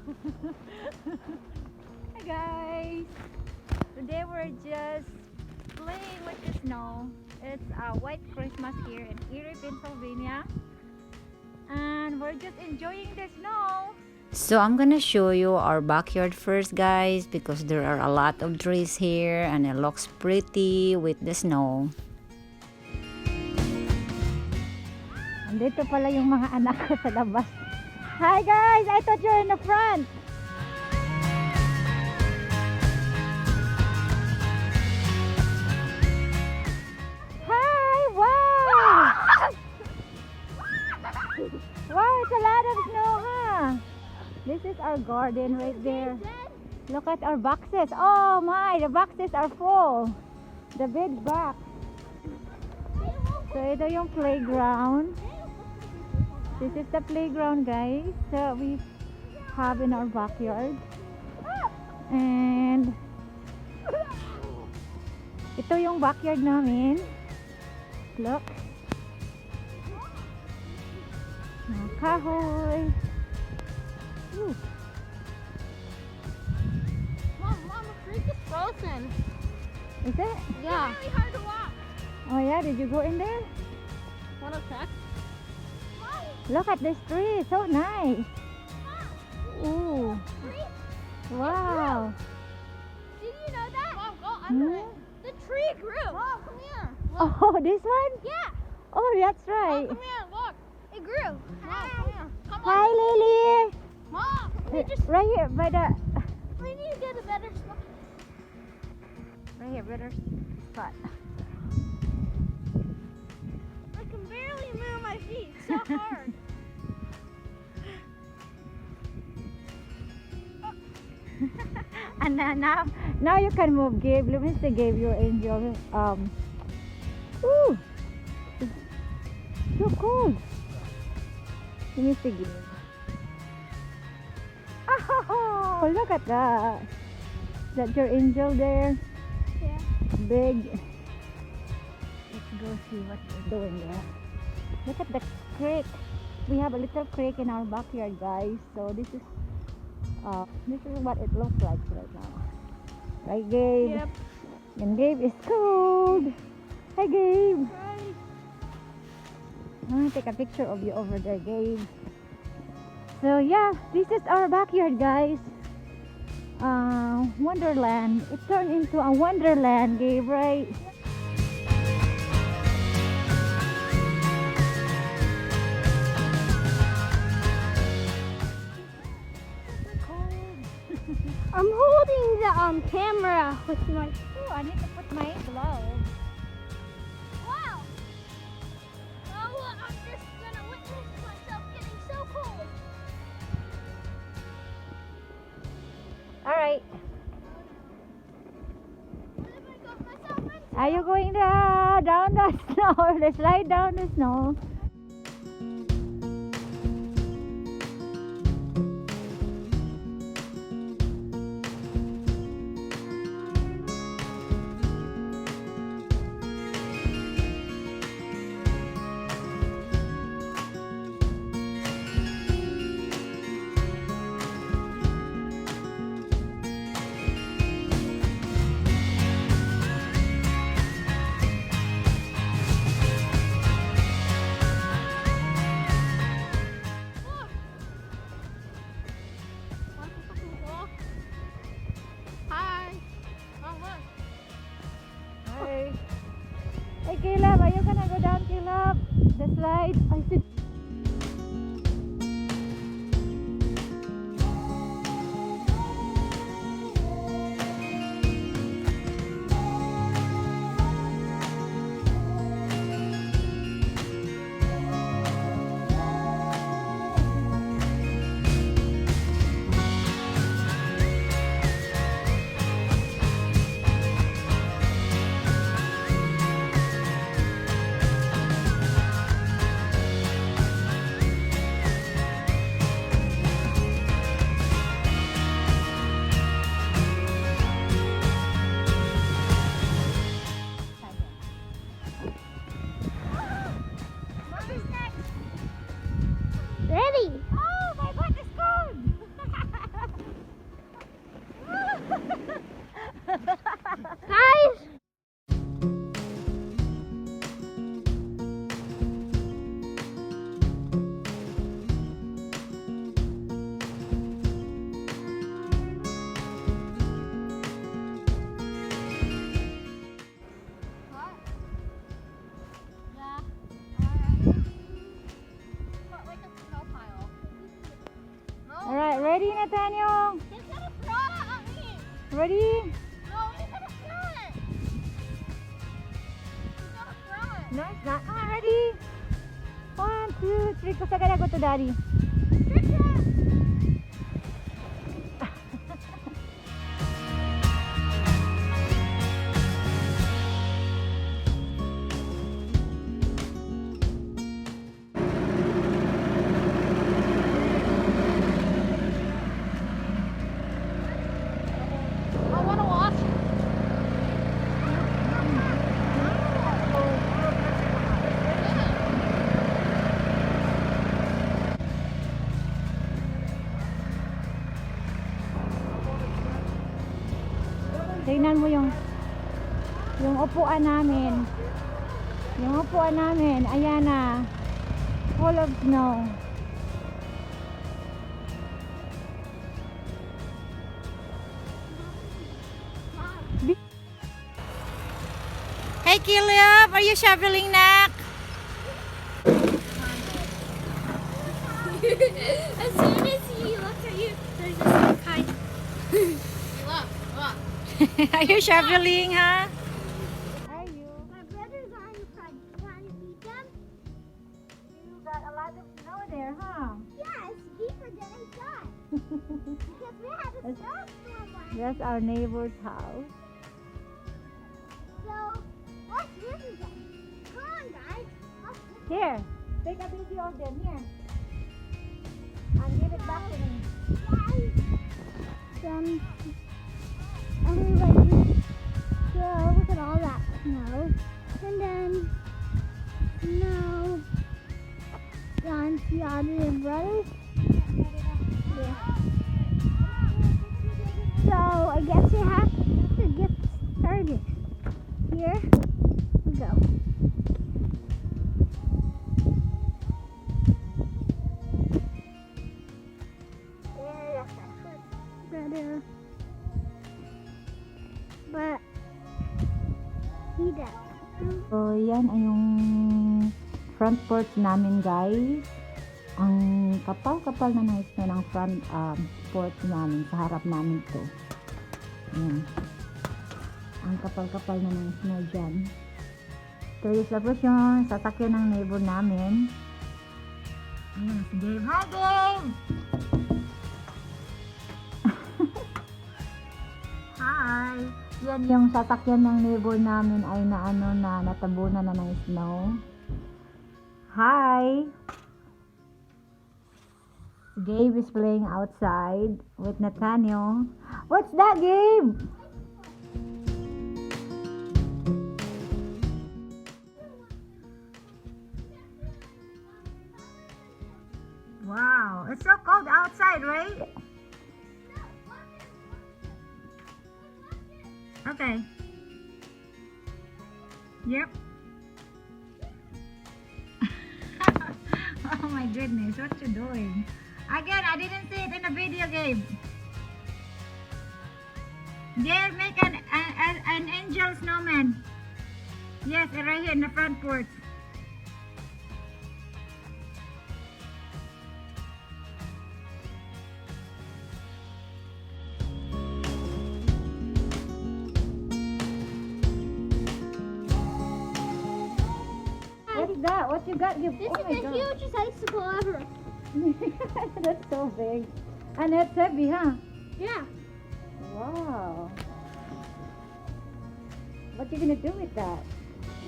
Hi guys! Today we're just playing with the snow. It's a white Christmas here in Erie, Pennsylvania. And we're just enjoying the snow. So I'm gonna show you our backyard first, guys, because there are a lot of trees here and it looks pretty with the snow. Andito pala yung mga anak ko sa labas. Hi guys! I thought you're in the front! Hi! Wow! Wow, it's a lot of snow, huh? This is our garden right there. Look at our boxes. Oh my, the boxes are full. The big box. So ito yung playground. This is the playground, guys, that we have in our backyard. And ito yung backyard namin. Look. Kahoy. Ooh. Mom, the creek is frozen. Is it? Yeah. It's really hard to walk. Oh yeah, did you go in there? Wanna check? Look at this tree, so nice. Ooh. Wow. Did you know that? Mom, go under it. The tree grew. Mom, come here. Look. Oh, this one? Yeah. Oh, that's right. Mom, come here. Look. It grew. Mom, come here. Come Hi, on. Lily. Mom, we just Right here by the... we need to get a better spot. Right here, better spot. I can barely move my feet. It's so hard. And now you can move, Gabe. Let me see, Gabe, your angel. Ooh, it's so cold. Let me see, Gabe. Oh, look at that. Is that your angel there? Yeah. Big. Let's go see what they're doing there. Look at the creek. We have a little creek in our backyard, guys. So this is what it looks like right now. Right, Gabe? Yep. And Gabe is cold. Hi, Gabe. Hi. I'm gonna take a picture of you over there, Gabe. So yeah, this is our backyard, guys. Wonderland. It turned into a wonderland, Gabe, right? I'm holding the camera with my. Oh, I need to put my glove. Wow. Oh, I'm just gonna witness myself getting so cold. All right. What if I got myself into? Are you going down the snow? Let's slide down the snow. Hi. Oh, look. Hi. Hey, Caleb, are you gonna go down, Caleb? The slide? I see. Alright, ready, Nathaniel? He's gonna throw it at me. Ready? No, he's gonna throw it. He's gonna throw it. No, it's not. Come on, ready? 1, 2, 3. Kusagara go to daddy. Trick shot. I wanna watch. Tingnan mo yung upuan namin. Yung upuan namin, ayan na. Full of snow. Hey Caleb, are you shoveling, Nak? As soon as he looks at you, there's a snow kite. Look, look. Are you shoveling, huh? Are you? My brothers are in front. You want to meet them? You got a lot of snow there, huh? Yeah, it's deeper than I thought. Because we had a snowstorm last. That's our neighbor's house. So, let's visit them. Come on, guys. Let's visit Here, take a video of them. Here. And give it back to me. guys. Everybody. So, look at all that snow. And then, snow. John, Tiana, and brothers. Yeah. So, I guess you have to get started. Here we go. Brother. But he does. So, yan ay yung front porch namin, guys. Ang kapal-kapal na ng snow ng front porch namin. Sa harap namin to. Yan. Ang kapal-kapal na ng snow dyan. So, tapos yung sasakyan ng neighbor namin. Ayan, si Gabe. Hi, Gabe! Hi! Yan yung sasakyan ng neighbor namin ay natabunan na ng snow. Hi! Gabe is playing outside with Nathaniel. What's that, Gabe? Wow, it's so cold outside, right? Okay. Yep. Oh my goodness, what you doing? Again, I didn't see it in the video, Gabe. Gabe, make an angel snowman. Yes, right here in the front porch. What is that? What you got? This Oh my is the God. hugest icicle ever. That's so big. And it's heavy, huh? Yeah. Wow. What you gonna do with that?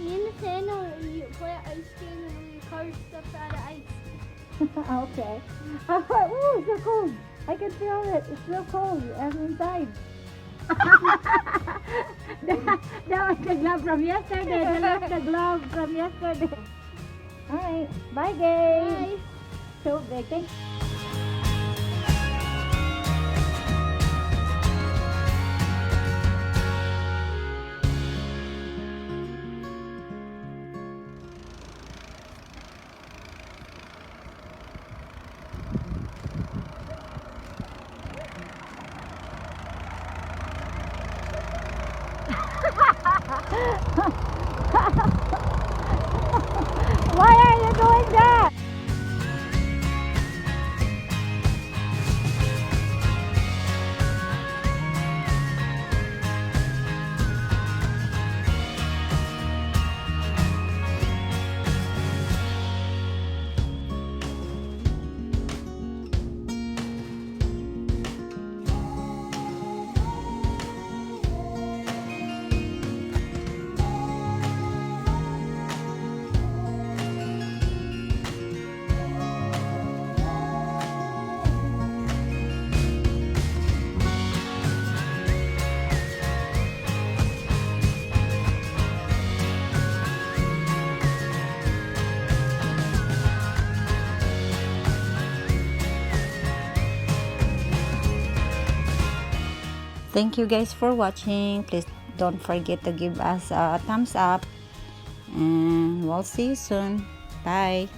Me and Nathaniel, you play ice skating and we carve stuff out of ice. Okay. Ooh, it's so cold. I can feel it. It's so cold. I'm inside. that was the glove from yesterday. That's the glove from yesterday. Alright. Bye, guys. Bye. So big. Thanks. Why are you doing that? Thank you guys for watching. Please don't forget to give us a thumbs up. And we'll see you soon. Bye.